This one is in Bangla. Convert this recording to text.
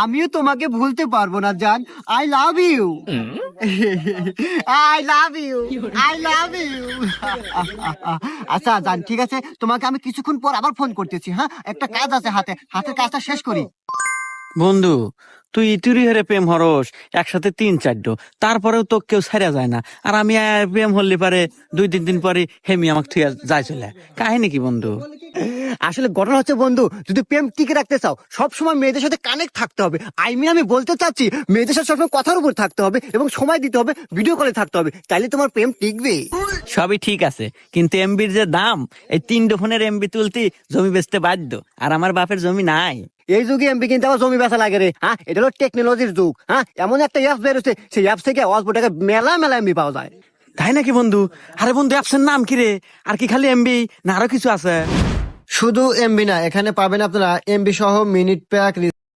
আমিও তোমাকে ভুলতে পারবো না জান। I love you, I love you, I love you. আচ্ছা জান, ঠিক আছে, তোমাকে আমি কিছুক্ষণ পর আবার ফোন করতেছি। হ্যাঁ, একটা কাজ আছে, হাতের কাজটা শেষ করি। বন্ধু, তুই ইতুরি হেরে প্রেম হরস একসাথে 3-4, তারপরেও তো কেউ ছাড়া যায় না। আর আমি প্রেম হল্লি পারে 2-3 দিন পরে হেমি আমাকে থুয়া যায় চলে। কাহিনী কি বন্ধু? আসলে ঘটনা হচ্ছে বন্ধু, যদি প্রেম টিকে রাখতে চাও সব সময় মেয়েদের সাথে কানেক্ট থাকতে হবে। আমি বলতে চাচ্ছি মেয়েদের সাথে সবসময় কথার উপর থাকতে হবে এবং সময় দিতে হবে, ভিডিও কলে থাকতে হবে, তাইলে তোমার প্রেম টিকবে। সবই ঠিক আছে, কিন্তু এমবির যে দাম, এই 3 ফোনের এমবি তুলতে জমি বেচতে বাধ্য। আর আমার বাপের জমি নাই। এই যুগে এমবি কিনতে আবার জমি বেচা লাগে রে? হ্যাঁ, এটা হলো টেকনোলজির যুগ। হ্যাঁ, এমন একটা অ্যাপ বেরোচ্ছে, সেই অ্যাপ থেকে অল্প টাকা মেলা মেলা এমবি পাওয়া যায়। তাই নাকি বন্ধু? আরে বন্ধু, অ্যাপসের নাম কি রে? আর কি খালি এমবি না আরো কিছু আছে? শুধু এমবি না, এখানে পাবেন আপনারা এমবি সহ মিনিট প্যাক,